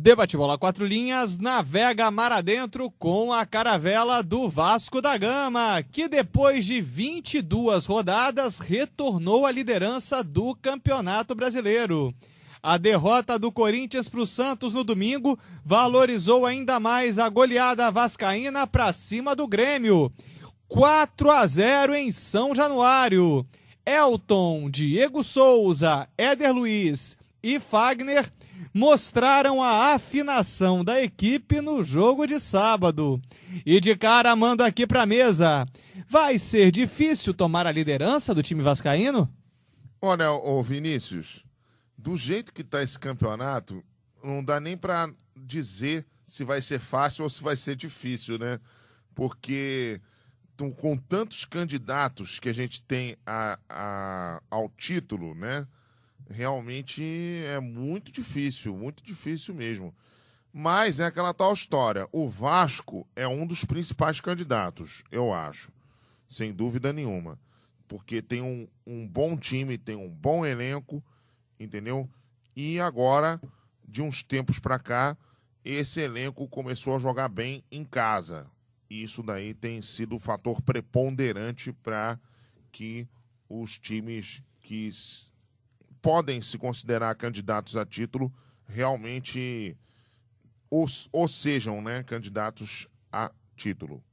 Debate Bola 4 Linhas navega mar adentro com a caravela do Vasco da Gama, que depois de 22 rodadas retornou à liderança do Campeonato Brasileiro. A derrota do Corinthians para o Santos no domingo valorizou ainda mais a goleada vascaína para cima do Grêmio. 4-0 em São Januário. Elton, Diego Souza, Éder Luiz e Fagner mostraram a afinação da equipe no jogo de sábado. E de cara mando aqui para a mesa. Vai ser difícil tomar a liderança do time vascaíno? Olha, ô Vinícius, do jeito que está esse campeonato, não dá nem para dizer se vai ser fácil ou se vai ser difícil, né? Porque com tantos candidatos que a gente tem ao título, né? Realmente é muito difícil mesmo. Mas é aquela tal história. O Vasco é um dos principais candidatos, eu acho. Sem dúvida nenhuma. Porque tem um bom time, tem um bom elenco, entendeu? E agora, de uns tempos para cá, esse elenco começou a jogar bem em casa. E isso daí tem sido o fator preponderante para que os times que podem se considerar candidatos a título realmente ou sejam, né, candidatos a título.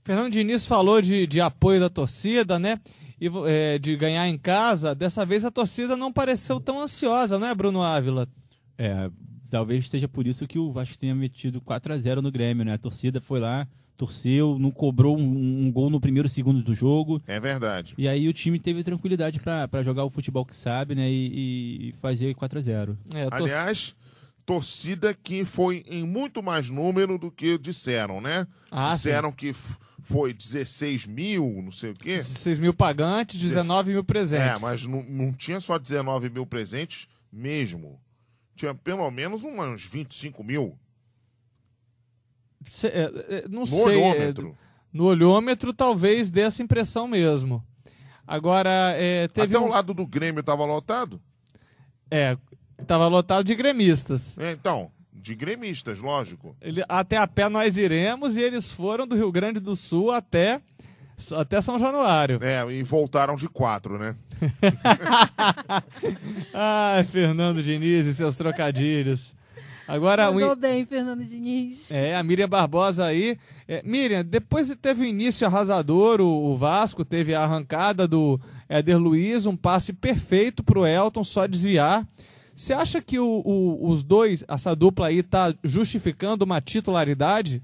Fernando Diniz falou de apoio da torcida, né? E de ganhar em casa. Dessa vez a torcida não pareceu tão ansiosa, né, Bruno Ávila? Talvez seja por isso que o Vasco tenha metido 4-0 no Grêmio, né? A torcida foi lá, torceu, não cobrou um gol no primeiro segundo do jogo. É verdade. E aí o time teve tranquilidade para jogar o futebol que sabe, né? E fazer 4-0. Aliás, torcida que foi em muito mais número do que disseram, né? Disseram que foi 16 mil, não sei o quê. 16 mil pagantes, 19 mil presentes. Mas não tinha só 19 mil presentes mesmo. Tinha pelo menos uns 25 mil. Não sei. Olhômetro. No olhômetro talvez dê essa impressão mesmo. Agora, teve Até o lado do Grêmio estava lotado? Estava lotado de gremistas. Então, de gremistas, lógico. Até a pé nós iremos e eles foram do Rio Grande do Sul até São Januário. E voltaram de 4, né? Ai, Fernando Diniz e seus trocadilhos. Agora, mandou bem, Fernando Diniz. A Miriam Barbosa aí. Miriam, depois teve o início arrasador, o Vasco teve a arrancada do Éder Luiz, um passe perfeito pro Elton, só desviar. Você acha que os dois, essa dupla aí, tá justificando uma titularidade?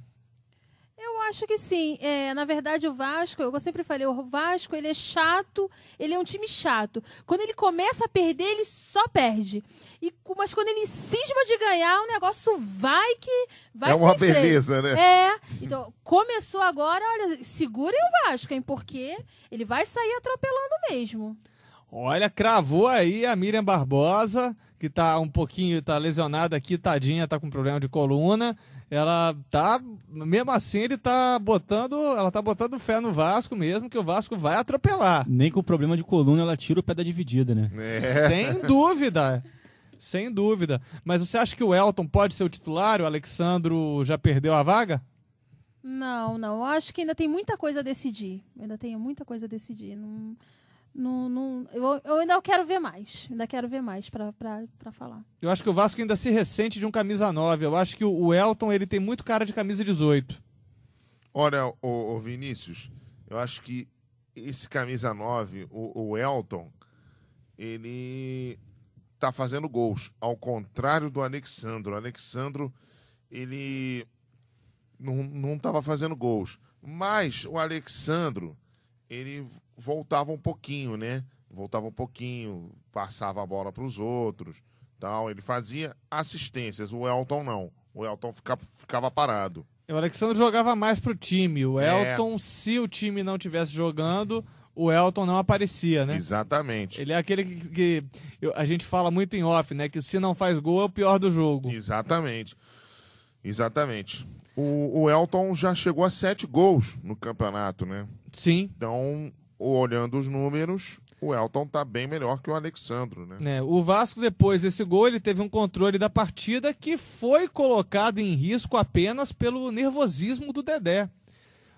Eu acho que sim. Na verdade, o Vasco, eu sempre falei, o Vasco, ele é chato, ele é um time chato. Quando ele começa a perder, ele só perde. Mas quando ele cisma de ganhar, o negócio vai É uma beleza, né? Então, começou agora, olha, segurem o Vasco, hein, porque ele vai sair atropelando mesmo. Olha, cravou aí a Miriam Barbosa, que tá tá lesionada aqui, tadinha, tá com problema de coluna. Ela tá, mesmo assim, ela tá botando fé no Vasco mesmo, que o Vasco vai atropelar. Nem com problema de coluna ela tira o pé da dividida, né? Sem dúvida. Sem dúvida. Mas você acha que o Elton pode ser o titular? O Alexandro já perdeu a vaga? Não. Eu acho que ainda tem muita coisa a decidir. Eu ainda quero ver mais. Pra falar. Eu acho que o Vasco ainda se ressente de um camisa 9. Eu acho que o Elton ele tem muito cara de camisa 18. Olha, o Vinícius, eu acho que esse camisa 9, o Elton, ele tá fazendo gols. Ao contrário do Alexandro. O Alexandro, ele não tava fazendo gols. Mas o Alexandro, ele voltava um pouquinho, né? Passava a bola para os outros, tal. Ele fazia assistências. O Elton não. O Elton ficava parado. O Alexandre jogava mais pro time. O Elton, se o time não estivesse jogando, o Elton não aparecia, né? Exatamente. Ele é aquele que a gente fala muito em off, né? Que se não faz gol é o pior do jogo. Exatamente. O Elton já chegou a 7 gols no campeonato, né? Sim. Então, olhando os números, o Elton tá bem melhor que o Alexandro, né? O Vasco, depois desse gol, ele teve um controle da partida que foi colocado em risco apenas pelo nervosismo do Dedé.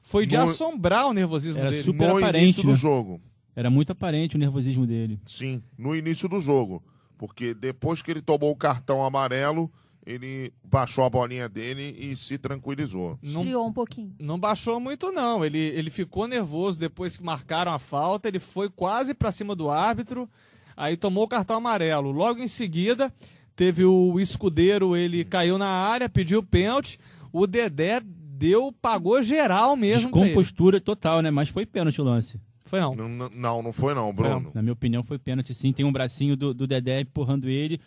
Foi de assombrar o nervosismo Era dele. super No aparente, início né? do jogo. Era muito aparente o nervosismo dele. Sim, no início do jogo. Porque depois que ele tomou o cartão amarelo, ele baixou a bolinha dele e se tranquilizou. Esfriou um pouquinho. Não baixou muito, não. Ele ficou nervoso depois que marcaram a falta. Ele foi quase para cima do árbitro. Aí tomou o cartão amarelo. Logo em seguida, teve o Escudeiro. Ele caiu na área, pediu pênalti. O Dedé pagou geral mesmo pra ele. Descompostura total, né? Mas foi pênalti o lance. Foi não. Não foi não, Bruno. Na minha opinião, foi pênalti, sim. Tem um bracinho do Dedé empurrando ele.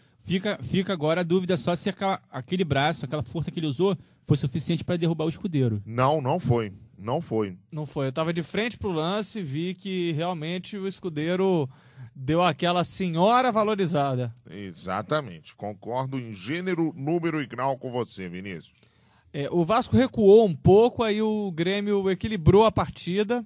Fica agora a dúvida só se aquele braço, aquela força que ele usou, foi suficiente para derrubar o Escudeiro. Não foi. Não foi. Não foi. Eu tava de frente pro lance, vi que realmente o Escudeiro deu aquela senhora valorizada. Exatamente. Concordo em gênero, número e grau com você, Vinícius. O Vasco recuou um pouco, aí o Grêmio equilibrou a partida.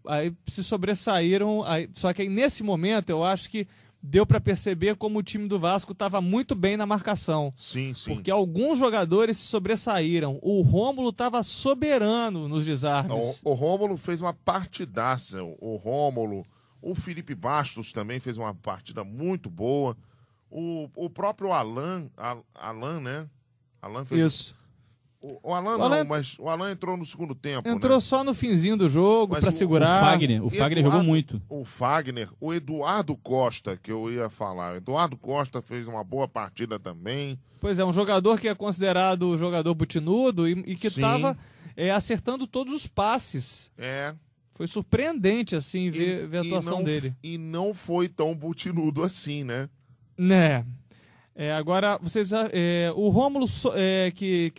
Aí se sobressaíram. Só que aí, nesse momento, eu acho que deu para perceber como o time do Vasco estava muito bem na marcação. Sim. Porque alguns jogadores se sobressaíram. O Rômulo estava soberano nos desarmes. O Rômulo fez uma partidaça. O Rômulo, o Felipe Bastos também fez uma partida muito boa. O próprio Alan, né? Alan fez... Isso. O Alan mas o Alan entrou no segundo tempo. Entrou, né? Só no finzinho do jogo para segurar. O Fagner jogou muito. O Fagner, o Eduardo Costa, que eu ia falar. O Eduardo Costa fez uma boa partida também. Pois é, um jogador que é considerado jogador butinudo e que Sim. estava acertando todos os passes. Foi surpreendente, assim, ver a atuação dele. E não foi tão butinudo assim, né? Agora, o Rômulo, que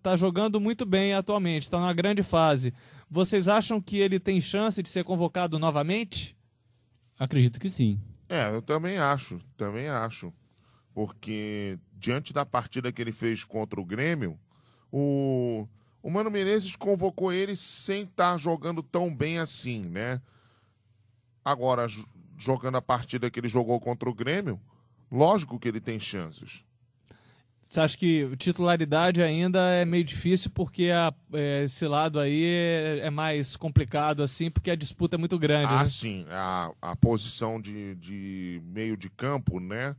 tá jogando muito bem atualmente, está numa grande fase. Vocês acham que ele tem chance de ser convocado novamente? Acredito que sim. Eu também acho. Porque diante da partida que ele fez contra o Grêmio, o Mano Menezes convocou ele sem estar jogando tão bem assim, né? Agora, jogando a partida que ele jogou contra o Grêmio, lógico que ele tem chances. Você acha que titularidade ainda é meio difícil porque esse lado aí é mais complicado, assim, porque a disputa é muito grande, né? Sim. A posição de meio de campo, né?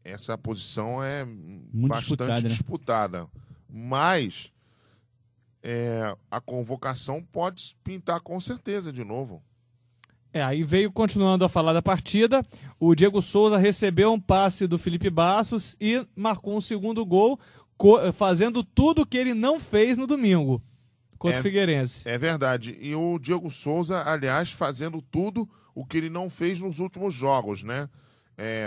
Essa posição é muito bastante disputada, né? Mas a convocação pode pintar com certeza de novo. Aí veio, continuando a falar da partida, o Diego Souza recebeu um passe do Felipe Bastos e marcou um segundo gol, fazendo tudo o que ele não fez no domingo contra o Figueirense. É verdade. E o Diego Souza, aliás, fazendo tudo o que ele não fez nos últimos jogos, né?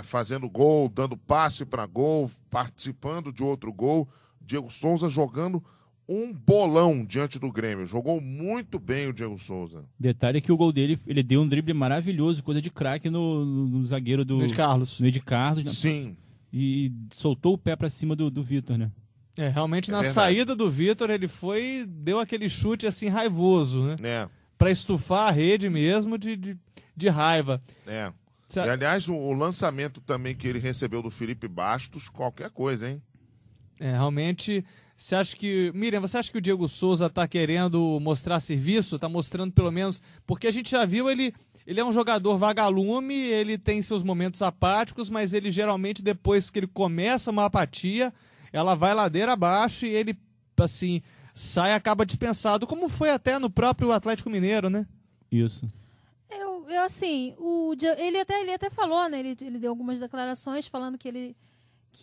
Fazendo gol, dando passe para gol, participando de outro gol. Diego Souza jogando um bolão diante do Grêmio. Jogou muito bem o Diego Souza. Detalhe que o gol dele, ele deu um drible maravilhoso, coisa de craque no zagueiro do... No Ed Carlos. No Ed Carlos. Sim. E soltou o pé pra cima do Vitor, né? Realmente na verdade. saída do Vitor, ele deu aquele chute assim raivoso, né? Pra estufar a rede mesmo de raiva. E aliás, o lançamento também que ele recebeu do Felipe Bastos, qualquer coisa, hein? Realmente... Miriam, você acha que o Diego Souza está querendo mostrar serviço? Está mostrando pelo menos... Porque a gente já viu, ele é um jogador vagalume, ele tem seus momentos apáticos, mas ele geralmente, depois que ele começa uma apatia, ela vai ladeira abaixo e ele, assim, sai e acaba dispensado, como foi até no próprio Atlético Mineiro, né? Isso. Eu assim, ele até falou, né? Ele deu algumas declarações falando que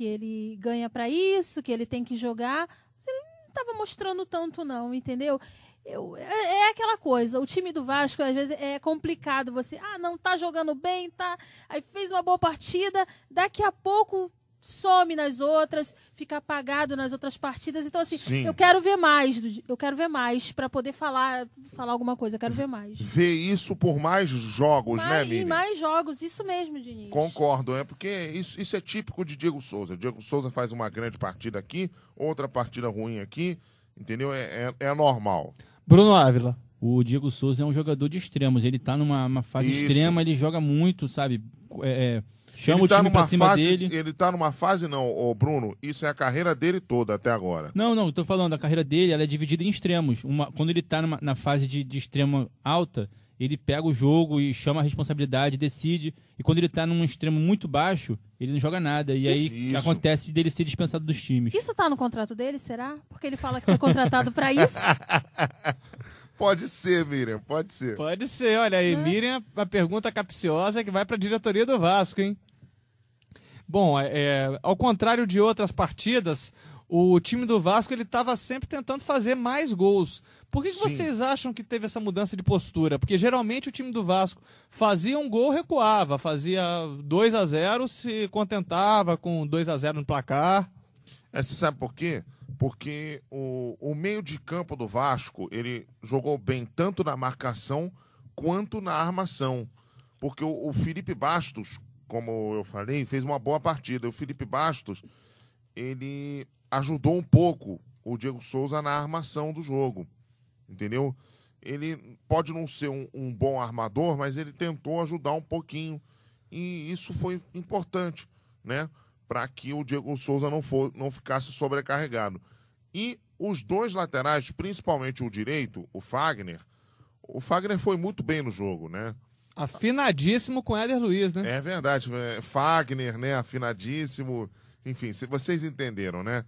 ele ganha para isso, que ele tem que jogar. Ele não estava mostrando tanto, não, entendeu? É aquela coisa, o time do Vasco, às vezes, é complicado. Você, não tá jogando bem, tá? Aí fez uma boa partida, daqui a pouco some nas outras, fica apagado nas outras partidas. Então, assim, Sim. eu quero ver mais para poder falar alguma coisa. Eu quero ver mais. Ver isso por mais jogos, né, Miriam? Em mais jogos, isso mesmo, Diniz. Concordo, porque isso é típico de Diego Souza. Diego Souza faz uma grande partida aqui, outra partida ruim aqui, entendeu? É normal. Bruno Ávila. O Diego Souza é um jogador de extremos. Ele tá numa fase Isso. extrema, ele joga muito, sabe? Chama Ele o tá time pra numa cima fase, dele. ele tá numa fase, não, ô Bruno, isso é a carreira dele toda até agora. Não, eu tô falando, a carreira dele ela é dividida em extremos. Quando ele tá na fase de extremo alta, ele pega o jogo e chama a responsabilidade, decide. E quando ele tá num extremo muito baixo, ele não joga nada. E aí Isso. acontece dele ser dispensado dos times. Isso tá no contrato dele, será? Porque ele fala que foi contratado pra isso. Pode ser, Miriam, pode ser. Pode ser, olha aí, Miriam, a pergunta capciosa que vai para a diretoria do Vasco, hein? Bom, ao contrário de outras partidas, o time do Vasco ele estava sempre tentando fazer mais gols. Por que Sim. vocês acham que teve essa mudança de postura? Porque geralmente o time do Vasco fazia um gol, recuava, fazia 2-0, se contentava com 2-0 no placar. Você sabe por quê? Porque o meio de campo do Vasco, ele jogou bem tanto na marcação quanto na armação. Porque o Felipe Bastos, como eu falei, fez uma boa partida. O Felipe Bastos, ele ajudou um pouco o Diego Souza na armação do jogo. Entendeu? Ele pode não ser um bom armador, mas ele tentou ajudar um pouquinho. E isso foi importante, né? Para que o Diego Souza não ficasse sobrecarregado. E os dois laterais, principalmente o direito, o Fagner foi muito bem no jogo, né? Afinadíssimo com o Éder Luiz, né? É verdade, Fagner, né? Afinadíssimo. Enfim, vocês entenderam, né?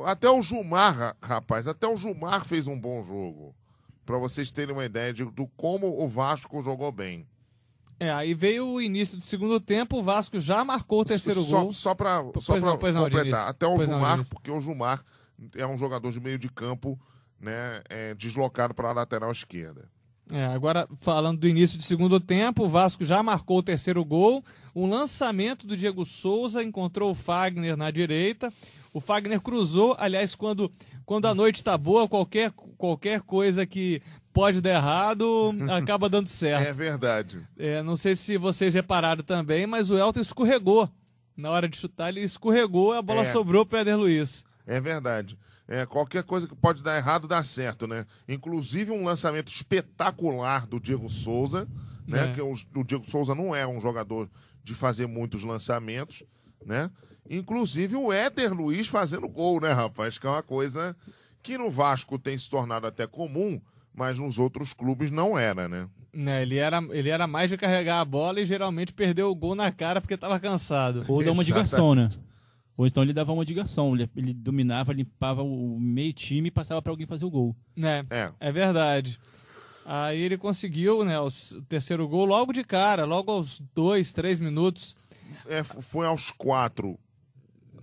Até o Gilmar, rapaz, até o Gilmar fez um bom jogo. Para vocês terem uma ideia do como o Vasco jogou bem. Aí veio o início do segundo tempo, o Vasco já marcou o terceiro gol. Só para Pois não, Diniz. completar, até o Pois não, Gilmar, Diniz. porque o Gilmar é um jogador de meio de campo, né, deslocado para a lateral esquerda. Agora, falando do início do segundo tempo, o Vasco já marcou o terceiro gol. Um lançamento do Diego Souza, encontrou o Fagner na direita. O Fagner cruzou, aliás, quando a noite está boa, qualquer coisa que pode dar errado, acaba dando certo. É verdade. Não sei se vocês repararam também, mas o Elton escorregou. Na hora de chutar, ele escorregou, a bola sobrou para o Éder Luiz. É verdade. Qualquer coisa que pode dar errado, dá certo, né? Inclusive um lançamento espetacular do Diego Souza, né? Que o Diego Souza não é um jogador de fazer muitos lançamentos, né? Inclusive o Éder Luiz fazendo gol, né, rapaz? Que é uma coisa que no Vasco tem se tornado até comum, mas nos outros clubes não era, né? Ele era mais de carregar a bola e geralmente perdeu o gol na cara porque estava cansado. Ou dar uma de garçom, né? Ou então ele dava uma de garçom. Ele dominava, limpava o meio time e passava para alguém fazer o gol. É verdade. Aí ele conseguiu, né, o terceiro gol logo de cara, logo aos 2, 3 minutos. Foi aos 4,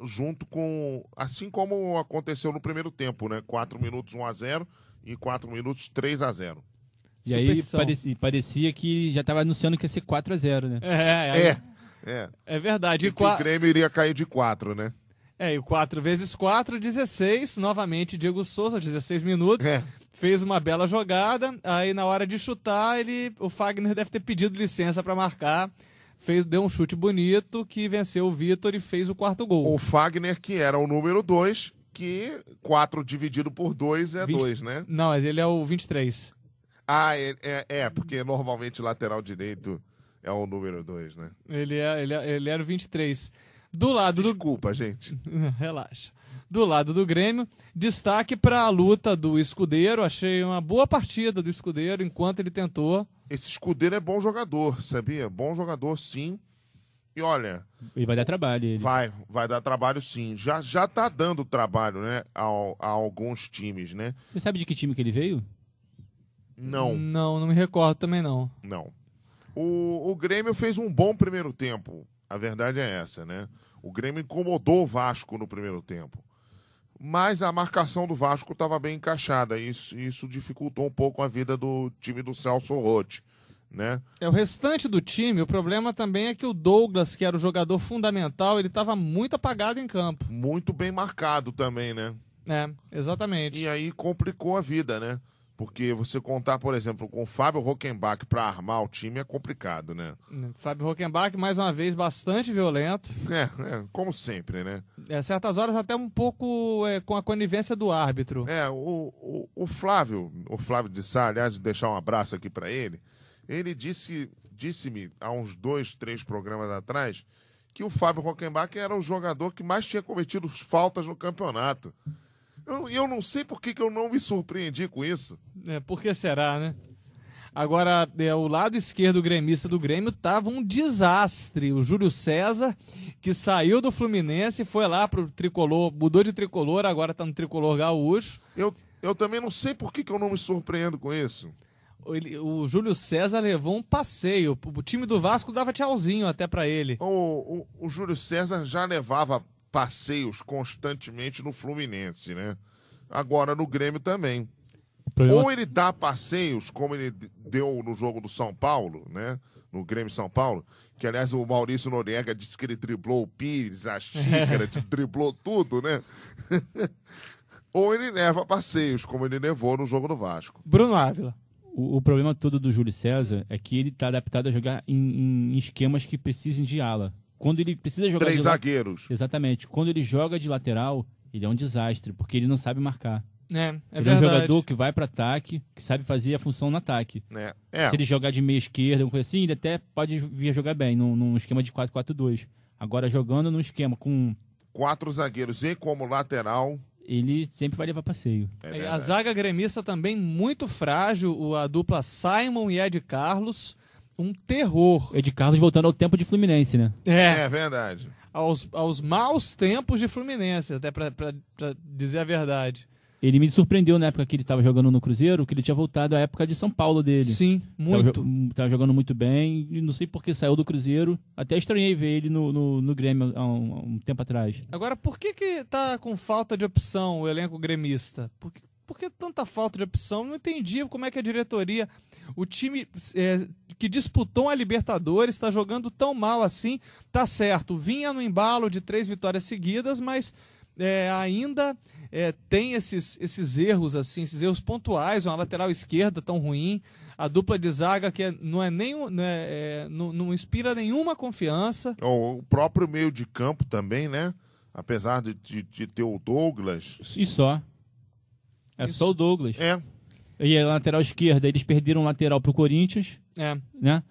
junto com... Assim como aconteceu no primeiro tempo, né? 4 minutos 1-0 e 4 minutos 3-0. E aí parecia que já estava anunciando que ia ser 4-0, né? É verdade. E que o Grêmio iria cair de 4, né? E 4 vezes 4, 16. Novamente, Diego Souza, 16 minutos. Fez uma bela jogada. Aí, na hora de chutar, o Fagner deve ter pedido licença para marcar. Deu um chute bonito que venceu o Vitor e fez o quarto gol. O Fagner, que era o número 2, que 4 dividido por 2 é 2, né? Não, mas ele é o 23. Porque normalmente lateral direito é o número 2, né? Ele era o 23. Do lado Desculpa, gente. Relaxa. Do lado do Grêmio, destaque para a luta do Escudeiro. Achei uma boa partida do Escudeiro enquanto ele tentou. Esse Escudeiro é bom jogador, sabia? Bom jogador, sim. E olha... Ele vai dar trabalho. Ele. Vai dar trabalho, sim. Já tá dando trabalho, né? A alguns times, né? Você sabe de que time que ele veio? Não. Não me recordo também, não. Não. O Grêmio fez um bom primeiro tempo. A verdade é essa, né? O Grêmio incomodou o Vasco no primeiro tempo. Mas a marcação do Vasco estava bem encaixada. Isso dificultou um pouco a vida do time do Celso Roth, né? O restante do time, o problema também é que o Douglas, que era o jogador fundamental, ele estava muito apagado em campo. Muito bem marcado também, né? Exatamente. E aí complicou a vida, né? Porque você contar, por exemplo, com o Fábio Rockenbach para armar o time é complicado, né? Fábio Rockenbach, mais uma vez, bastante violento. Como sempre, né? Certas horas até um pouco com a conivência do árbitro. O Flávio de Sá, aliás, deixar um abraço aqui para ele disse-me há uns 2, 3 programas atrás que o Fábio Rockenbach era o jogador que mais tinha cometido faltas no campeonato. Eu não sei por que eu não me surpreendi com isso. Por que será, né? Agora, o lado esquerdo gremista do Grêmio tava um desastre. O Júlio César, que saiu do Fluminense, foi lá pro Tricolor, mudou de Tricolor, agora tá no Tricolor Gaúcho. Eu também não sei por que eu não me surpreendo com isso. O Júlio César levou um passeio. O time do Vasco dava tchauzinho até pra ele. O Júlio César já levava passeios constantemente no Fluminense, né? Agora no Grêmio também. Ou ele dá passeios, como ele deu no jogo do São Paulo, né? No Grêmio São Paulo, que aliás o Maurício Noriega disse que ele driblou o Pires, a xícara, driblou tudo, né? Ou ele leva passeios, como ele levou no jogo do Vasco. Bruno Ávila. O problema todo do Júlio César é que ele está adaptado a jogar em esquemas que precisem de ala. Quando ele precisa jogar 3 zagueiros. Exatamente. Quando ele joga de lateral, ele é um desastre, porque ele não sabe marcar. Ele verdade. É um jogador que vai para ataque, que sabe fazer a função no ataque. Se ele jogar de meia esquerda, alguma coisa assim, ele até pode vir a jogar bem, num esquema de 4-4-2. Agora, jogando num esquema com 4 zagueiros e como lateral, ele sempre vai levar passeio. A zaga gremista também muito frágil, a dupla Simon e Ed Carlos, um terror. Ed Carlos voltando ao tempo de Fluminense, né? É verdade. Aos maus tempos de Fluminense, até pra dizer a verdade. Ele me surpreendeu na época que ele estava jogando no Cruzeiro, que ele tinha voltado à época de São Paulo dele. Sim, muito. Tava jogando muito bem, e não sei por que saiu do Cruzeiro. Até estranhei ver ele no Grêmio há um tempo atrás. Agora, por que tá com falta de opção o elenco gremista? Por que tanta falta de opção? Não entendi como é que a diretoria, o time que disputou a Libertadores, está jogando tão mal assim. Tá certo, vinha no embalo de 3 vitórias seguidas, mas ainda tem esses erros assim, esses erros pontuais, uma lateral esquerda tão ruim, a dupla de zaga que não inspira nenhuma confiança. O próprio meio de campo também, né? Apesar de ter o Douglas. E só. Só o Douglas. E a lateral esquerda, eles perderam o lateral pro Corinthians. Né?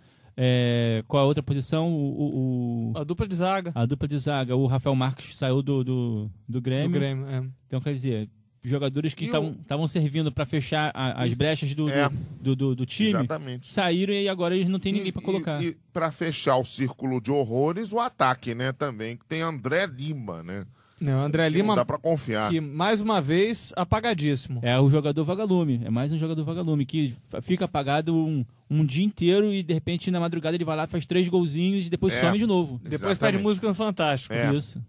Qual a outra posição? A dupla de zaga. A dupla de zaga. O Rafael Marques saiu do Grêmio. Do Grêmio, Então, quer dizer, jogadores que estavam servindo para fechar as brechas do time, exatamente, saíram e agora eles não têm ninguém para colocar. E para fechar o círculo de horrores, o ataque, né, também, que tem André Lima, né? Não, André Lima, não dá pra confiar. Que, mais uma vez, apagadíssimo. É o jogador vagalume. É mais um jogador vagalume que fica apagado um dia inteiro e, de repente, na madrugada ele vai lá, faz 3 golzinhos e depois some de novo. Depois pede música no Fantástico. Isso.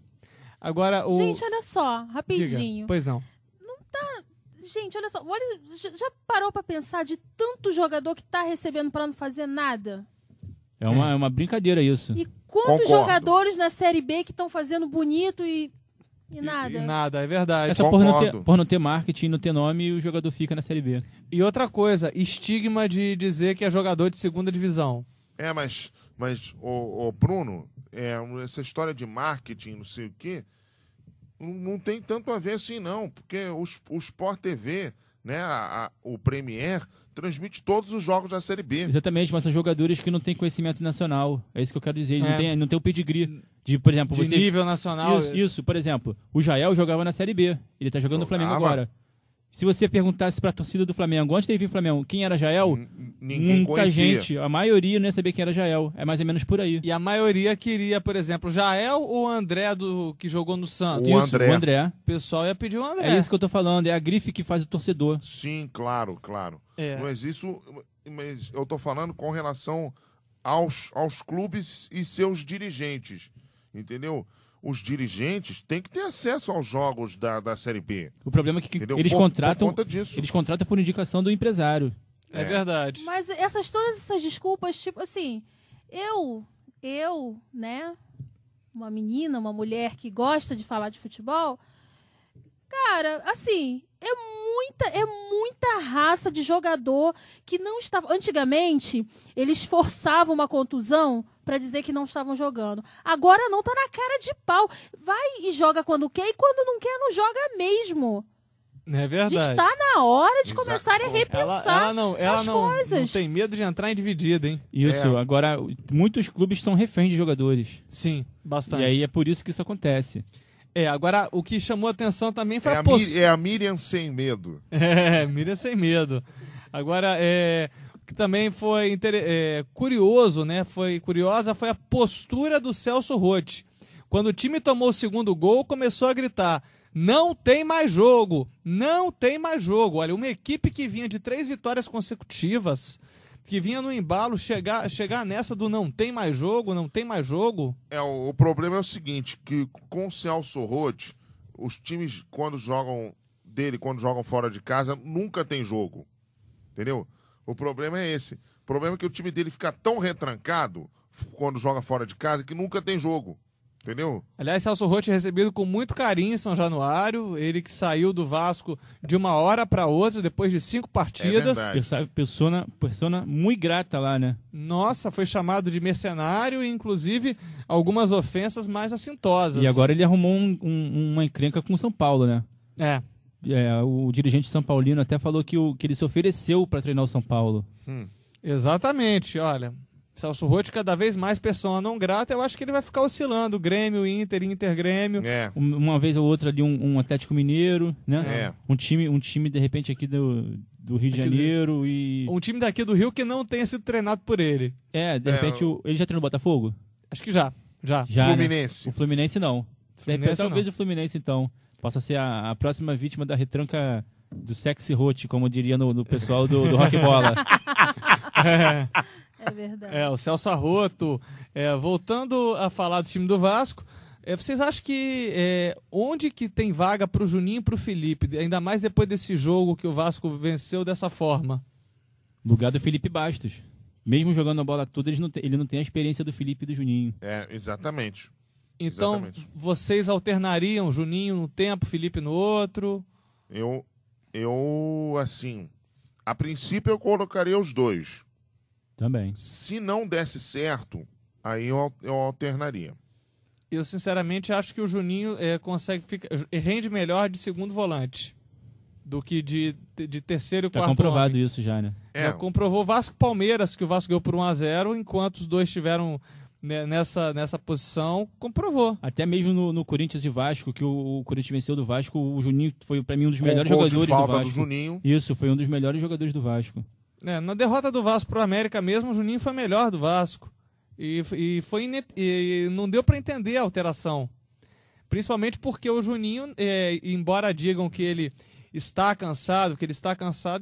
Agora, Gente, olha só, rapidinho. Diga. Pois não. Não tá... Gente, olha só. Já parou pra pensar de tanto jogador que tá recebendo pra não fazer nada? É uma brincadeira isso. E quantos jogadores na Série B que estão fazendo bonito e nada. E nada, é verdade. É só por não ter marketing, não ter nome, o jogador fica na Série B. E outra coisa, estigma de dizer que é jogador de segunda divisão. Mas o Bruno, essa história de marketing, não sei o quê, não tem tanto a ver assim, não. Porque o Sport TV, né, o Premier, transmite todos os jogos da Série B. Exatamente, mas são jogadores que não têm conhecimento nacional. É isso que eu quero dizer. Não tem o pedigree. Por exemplo, nível nacional. Isso, por exemplo, o Jael jogava na Série B. Ele tá jogando no Flamengo agora. Se você perguntasse pra torcida do Flamengo, antes de vir o Flamengo, quem era Jael? Ninguém conhecia. Gente, a maioria não ia saber quem era Jael. É mais ou menos por aí. E a maioria queria, por exemplo, Jael ou André, que jogou no Santos? O André. O pessoal ia pedir o André. É isso que eu tô falando, é a grife que faz o torcedor. Sim, claro. Mas eu tô falando com relação aos clubes e seus dirigentes, entendeu? Os dirigentes têm que ter acesso aos jogos da Série B. O problema é que eles contratam por indicação do empresário. É verdade. Mas todas essas desculpas, tipo assim, eu, né, uma menina, uma mulher que gosta de falar de futebol, Cara, assim, é muita raça de jogador que não estava... Antigamente, eles forçavam uma contusão pra dizer que não estavam jogando. Agora não, tá na cara de pau. Vai e joga quando quer, e quando não quer, não joga mesmo. É A verdade. gente tá na hora de Exato. começar a repensar ela as não coisas. tem medo de entrar em dividida, hein? Isso, agora, muitos clubes são reféns de jogadores. Sim, bastante. E aí é por isso que isso acontece. Agora, o que chamou a atenção também foi É a Miriam sem medo. Miriam sem medo. Agora, o que também foi curioso, né? Foi a postura do Celso Roth. Quando o time tomou o segundo gol, começou a gritar: não tem mais jogo, não tem mais jogo. Olha, uma equipe que vinha de 3 vitórias consecutivas, que vinha no embalo, chegar nessa do não tem mais jogo, não tem mais jogo. O problema é o seguinte, que com o Celso Roth, os times, quando jogam fora de casa, nunca tem jogo. Entendeu? O problema é esse. O problema é que o time dele fica tão retrancado quando joga fora de casa que nunca tem jogo. Entendeu? Aliás, Celso Roth é recebido com muito carinho em São Januário. Ele que saiu do Vasco de uma hora para outra, depois de 5 partidas. Persona muito grata lá, né? Nossa, foi chamado de mercenário e, inclusive, algumas ofensas mais assintosas. E agora ele arrumou uma encrenca com o São Paulo, né? O dirigente São Paulino até falou que ele se ofereceu para treinar o São Paulo. Exatamente, olha. Celso Roth cada vez mais persona não grata, eu acho que ele vai ficar oscilando, Grêmio, Inter, Grêmio. Uma vez ou outra ali um Atlético Mineiro, né? Um time de repente aqui do Rio de Janeiro e... Um time daqui do Rio que não tenha sido treinado por ele. De repente ele já treinou o Botafogo? Acho que já. Fluminense. Né? O Fluminense não. De repente talvez o Fluminense então possa ser a próxima vítima da retranca do sexy Roth, como diria no pessoal do Rock Bola. É verdade. O Celso Arroto. Voltando a falar do time do Vasco, vocês acham que onde que tem vaga pro Juninho e pro Felipe? Ainda mais depois desse jogo que o Vasco venceu dessa forma. Lugar do Felipe Bastos. Mesmo jogando a bola toda, ele não tem a experiência do Felipe e do Juninho. Exatamente. Então, vocês alternariam Juninho num tempo, Felipe no outro? Eu, assim, a princípio eu colocaria os dois. Também. Se não desse certo, aí eu alternaria. Eu, sinceramente, acho que o Juninho rende melhor de segundo volante do que de terceiro e quarto homem. Tá comprovado isso já, né? Já comprovou Vasco e Palmeiras, que o Vasco ganhou por 1-0, enquanto os dois estiveram nessa posição, comprovou. Até mesmo no Corinthians e Vasco, que o Corinthians venceu do Vasco, o Juninho foi, pra mim, um dos melhores jogadores do Vasco. Falta do Juninho. Isso, foi um dos melhores jogadores do Vasco. Na derrota do Vasco pro América mesmo, o Juninho foi melhor do Vasco. E não deu para entender a alteração. Principalmente porque o Juninho, embora digam que ele está cansado,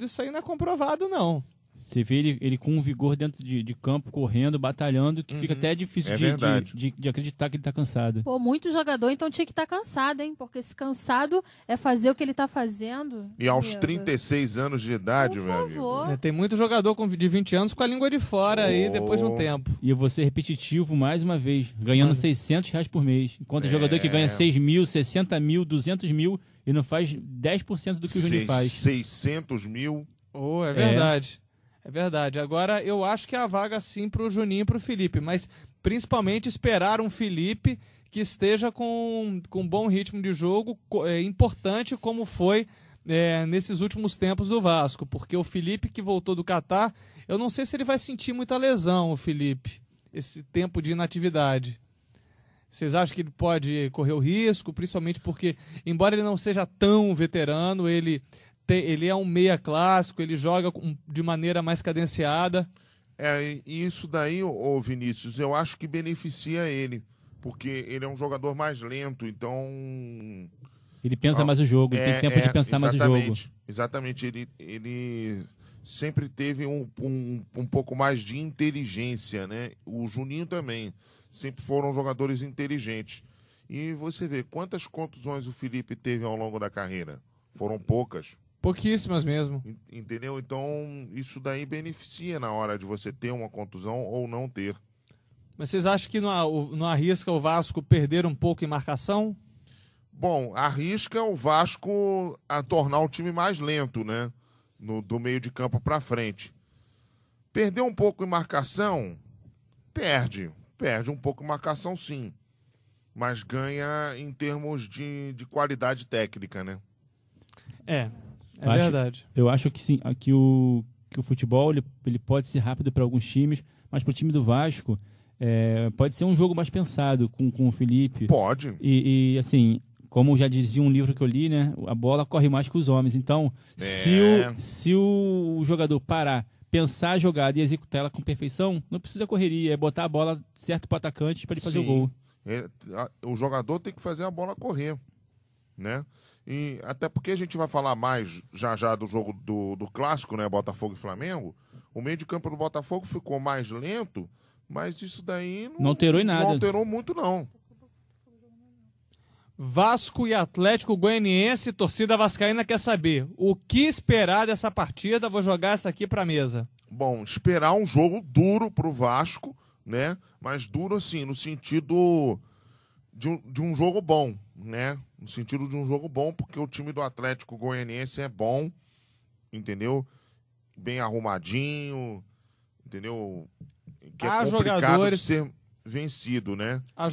isso aí não é comprovado, não. Você vê ele com um vigor dentro de campo, correndo, batalhando, que fica até difícil de acreditar que ele está cansado. Pô, muito jogador, então tinha que estar cansado, hein? Porque se cansado é fazer o que ele está fazendo. E aos 36 anos de idade, meu amigo. Tem muito jogador de 20 anos com a língua de fora aí depois de um tempo. E eu vou ser repetitivo mais uma vez, ganhando R$600 por mês. Enquanto jogador que ganha 6 mil, 60 mil, 200 mil e não faz 10% do que o Juninho faz. 600 mil. É verdade. É verdade. Agora, eu acho que é a vaga sim para o Juninho e para o Felipe, mas principalmente esperar um Felipe que esteja com bom ritmo de jogo, importante como foi nesses últimos tempos do Vasco, porque o Felipe que voltou do Catar, eu não sei se ele vai sentir muita lesão, o Felipe, esse tempo de inatividade. Vocês acham que ele pode correr o risco, principalmente porque, embora ele não seja tão veterano, ele é um meia clássico, ele joga de maneira mais cadenciada. E isso daí, ô Vinícius, eu acho que beneficia ele, porque ele é um jogador mais lento, então... Ele pensa mais o jogo, ele tem tempo de pensar mais o jogo. Exatamente, ele sempre teve um pouco mais de inteligência, né? O Juninho também, sempre foram jogadores inteligentes. E você vê, quantas contusões o Felipe teve ao longo da carreira? Foram poucas. Pouquíssimas mesmo. Entendeu? Então, isso daí beneficia na hora de você ter uma contusão ou não ter. Mas vocês acham que não arrisca o Vasco perder um pouco em marcação? Bom, arrisca o Vasco a tornar o time mais lento, né? Do meio de campo para frente. Perdeu um pouco em marcação? Perde um pouco em marcação, sim. Mas ganha em termos de qualidade técnica, né? É verdade. Eu acho que sim, que o futebol ele pode ser rápido para alguns times, mas para o time do Vasco pode ser um jogo mais pensado com o Felipe. Pode. E assim, como já dizia um livro que eu li, né? A bola corre mais que os homens. Então, se o jogador parar, pensar a jogada e executar ela com perfeição, não precisa correria, é botar a bola certo para o atacante para ele fazer o gol. O jogador tem que fazer a bola correr, né? E até porque a gente vai falar mais já do jogo do clássico, né? Botafogo e Flamengo. O meio de campo do Botafogo ficou mais lento, mas isso daí não alterou em nada. Não alterou muito, não. Vasco e Atlético Goianiense, torcida vascaína quer saber o que esperar dessa partida. Vou jogar essa aqui pra mesa. Bom, esperar um jogo duro pro Vasco, né? Mas duro assim, no sentido de um jogo bom, né? No sentido de um jogo bom, porque o time do Atlético Goianiense é bom, entendeu? Bem arrumadinho, entendeu? Que é complicado de ser vencido, né? Há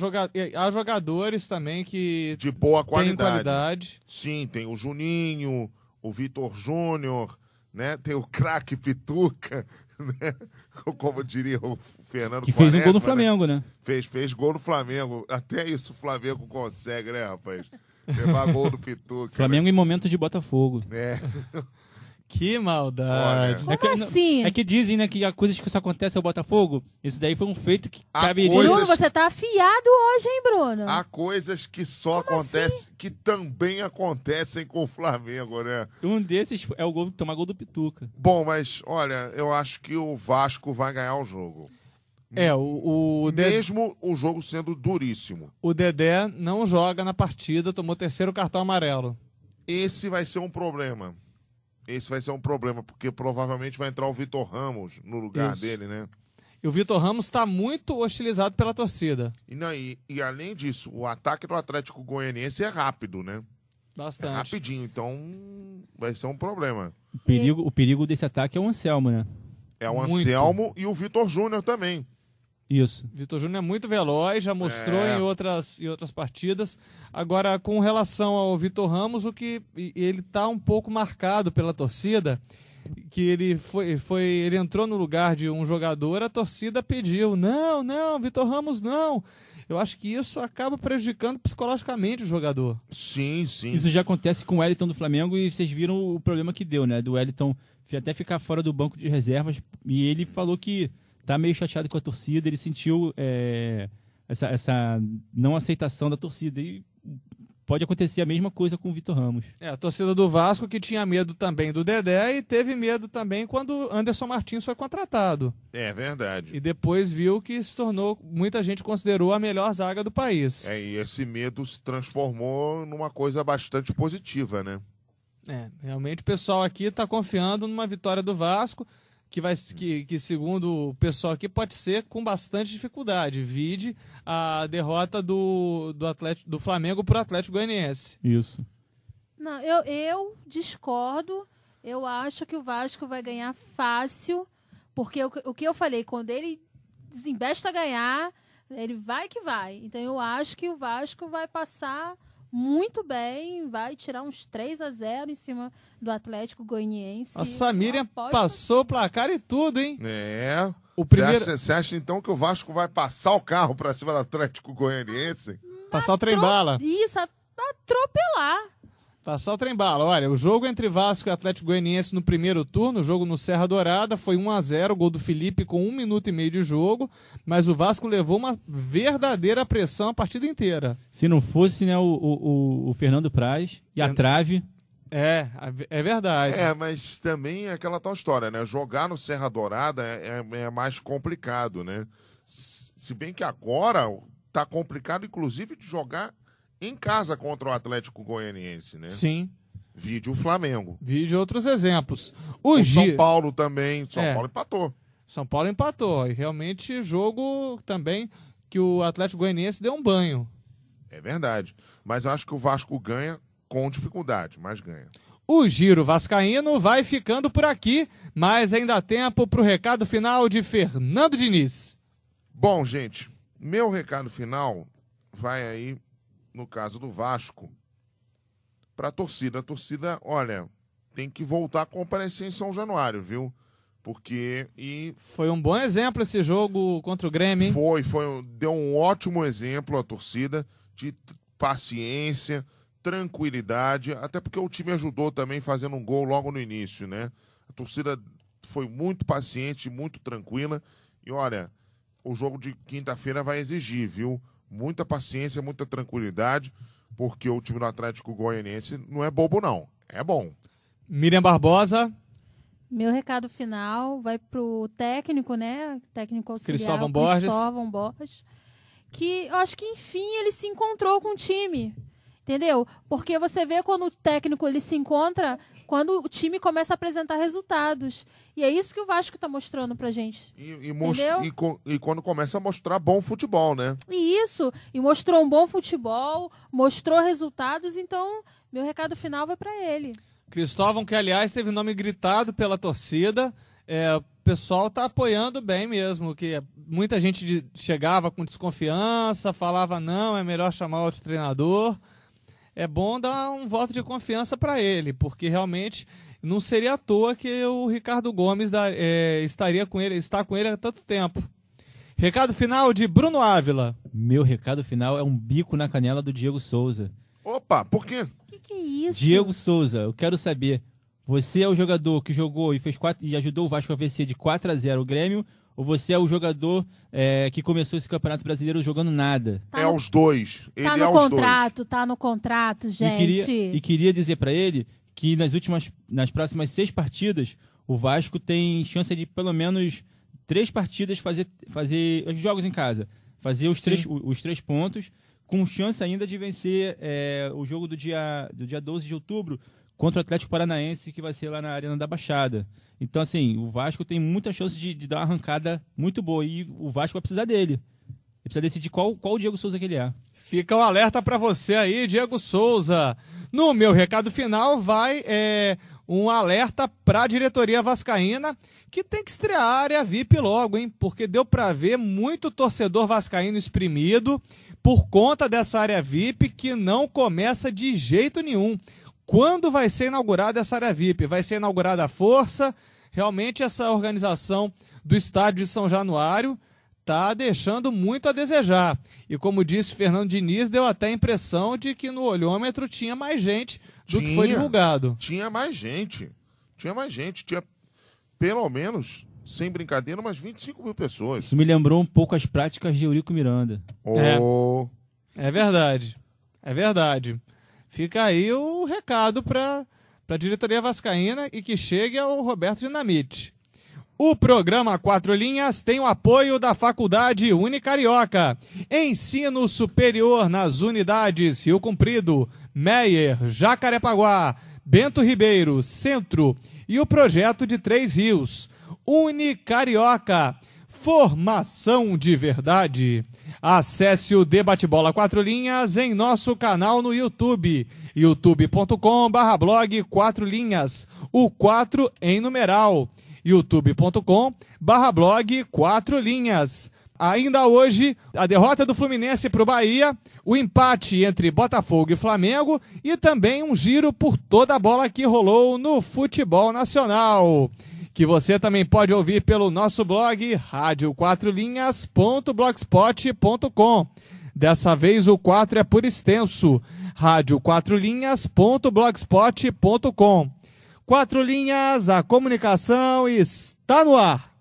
jogadores também que de boa têm qualidade. Sim, tem o Juninho, o Vitor Júnior, né? Tem o craque Pituca, né? Como diria o Fernando que fez Quaresma, um gol no Flamengo, né? Fez gol no Flamengo. Até isso o Flamengo consegue, né, rapaz? Levar gol do Pituca. Flamengo, né? Em momento de Botafogo. Que maldade. Como assim? É que dizem, né, que há coisas que só acontecem ao Botafogo. Isso daí foi um feito que caberia... Bruno, você tá afiado hoje, hein, Bruno? Há coisas que só acontecem, que também acontecem com o Flamengo, né? Um desses é o tomar gol do Pituca. Bom, mas, olha, eu acho que o Vasco vai ganhar o jogo. Mesmo o jogo sendo duríssimo. O Dedé não joga na partida, tomou 3º cartão amarelo. Esse vai ser um problema. Porque provavelmente vai entrar o Vitor Ramos no lugar dele, né? E o Vitor Ramos está muito hostilizado pela torcida. E além disso, o ataque do Atlético Goianiense é rápido, né? Bastante. É rapidinho, então vai ser um problema. O perigo desse ataque é o Anselmo, né? É o Anselmo e o Vitor Júnior também. Isso. Vitor Júnior é muito veloz, já mostrou em outras enpartidas. Agora, com relação ao Vitor Ramos, ele está um pouco marcado pela torcida, que ele entrou no lugar de um jogador, a torcida pediu, não, Vitor Ramos não. Eu acho que isso acaba prejudicando psicologicamente o jogador. Sim. Isso já acontece com o Wellington do Flamengo e vocês viram o problema que deu, né? Do Wellington até ficar fora do banco de reservas, e ele falou que tá meio chateado com a torcida, ele sentiu essa não aceitação da torcida. E pode acontecer a mesma coisa com o Vitor Ramos. A torcida do Vasco que tinha medo também do Dedé e teve medo também quando Anderson Martins foi contratado. É verdade. E depois viu que se tornou, muita gente considerou a melhor zaga do país. E esse medo se transformou numa coisa bastante positiva, né? Realmente o pessoal aqui está confiando numa vitória do Vasco, que segundo o pessoal aqui pode ser com bastante dificuldade. Vide a derrota do Flamengo para o Atlético Goianiense. Isso. Não, eu discordo. Eu acho que o Vasco vai ganhar fácil, porque o que eu falei, quando ele desembesta a ganhar, ele vai que vai. Então eu acho que o Vasco vai passar muito bem, vai tirar uns 3-0 em cima do Atlético Goianiense. A Samíria passou o placar e tudo, hein? Você acha então que o Vasco vai passar o carro para cima do Atlético Goianiense? Passar o trem-bala. Isso, atropelar. Passar o trem-bala. Olha, o jogo entre Vasco e Atlético Goianiense no primeiro turno, o jogo no Serra Dourada, foi 1-0, gol do Felipe com 1 minuto e meio de jogo, mas o Vasco levou uma verdadeira pressão a partida inteira. Se não fosse, né, o Fernando Praz e a trave... É verdade. Mas também é aquela tal história, né? Jogar no Serra Dourada é mais complicado, né? Se bem que agora tá complicado, inclusive, de jogar em casa contra o Atlético Goianiense, né? Sim. Vide o Flamengo. Vide outros exemplos. O São Paulo também. São Paulo empatou. São Paulo empatou. E realmente jogo também que o Atlético Goianiense deu um banho. É verdade. Mas eu acho que o Vasco ganha com dificuldade, mas ganha. O Giro Vascaíno vai ficando por aqui, mas ainda há tempo para o recado final de Fernando Diniz. Bom, gente, meu recado final vai aí, no caso do Vasco, para a torcida. A torcida, olha, tem que voltar a comparecer em São Januário, viu? Porque... Foi um bom exemplo esse jogo contra o Grêmio, hein? Deu um ótimo exemplo a torcida de paciência, tranquilidade, até porque o time ajudou também fazendo um gol logo no início, né? A torcida foi muito paciente, muito tranquila. E olha, o jogo de quinta-feira vai exigir, viu? Muita paciência, muita tranquilidade, porque o time do Atlético Goianiense não é bobo, não. É bom. Miriam Barbosa. Meu recado final vai pro técnico, né? Técnico auxiliar, Cristóvão Borges. Que eu acho que, enfim, ele se encontrou com o time. Entendeu? Porque você vê quando o técnico ele se encontra, quando o time começa a apresentar resultados. E é isso que o Vasco está mostrando pra gente. E quando começa a mostrar bom futebol, né? E mostrou um bom futebol, mostrou resultados, então meu recado final vai para ele. Cristóvão, que aliás teve nome gritado pela torcida, o pessoal tá apoiando bem mesmo, que muita gente chegava com desconfiança, falava não, é melhor chamar outro treinador. É bom dar um voto de confiança para ele, porque realmente não seria à toa que o Ricardo Gomes está com ele há tanto tempo. Recado final de Bruno Ávila. Meu recado final é um bico na canela do Diego Souza. Opa, por quê? Que é isso? Diego Souza, eu quero saber, você é o jogador que jogou e ajudou o Vasco a vencer de 4-0 o Grêmio, ou você é o jogador que começou esse Campeonato Brasileiro jogando nada? Os dois. Tá no contrato, gente. E queria dizer para ele que nas próximas 6 partidas, o Vasco tem chance de pelo menos 3 partidas fazer os jogos em casa. Fazer os 3 pontos, com chance ainda de vencer o jogo do dia 12 de outubro contra o Atlético Paranaense, que vai ser lá na Arena da Baixada. Então, assim, o Vasco tem muita chance de dar uma arrancada muito boa. E o Vasco vai precisar dele. Ele precisa decidir qual o Diego Souza que ele é. Fica o alerta para você aí, Diego Souza. No meu recado final vai um alerta para a diretoria vascaína, que tem que estrear a área VIP logo, hein? Porque deu para ver muito torcedor vascaíno exprimido por conta dessa área VIP que não começa de jeito nenhum. Quando vai ser inaugurada essa área VIP? Vai ser inaugurada à força? Realmente essa organização do estádio de São Januário está deixando muito a desejar. E como disse Fernando Diniz, deu até a impressão de que no olhômetro tinha mais gente do que foi divulgado. Tinha mais gente. Tinha pelo menos, sem brincadeira, umas 25 mil pessoas. Isso me lembrou um pouco as práticas de Eurico Miranda. É verdade. É verdade. Fica aí o recado para a diretoria vascaína e que chegue ao Roberto Dinamite. O programa 4 Linhas tem o apoio da Faculdade Unicarioca. Ensino superior nas unidades Rio Comprido, Meier, Jacarepaguá, Bento Ribeiro, Centro e o projeto de 3 Rios. Unicarioca, formação de verdade. Acesse o Debate Bola 4 Linhas em nosso canal no YouTube, youtube.com/blog 4 Linhas, o 4 em numeral, youtube.com/blog 4 Linhas. Ainda hoje, a derrota do Fluminense para o Bahia, o empate entre Botafogo e Flamengo e também um giro por toda a bola que rolou no futebol nacional, que você também pode ouvir pelo nosso blog radio4linhas.blogspot.com. Dessa vez o 4 é por extenso, radio4linhas.blogspot.com. 4 Linhas, a comunicação está no ar.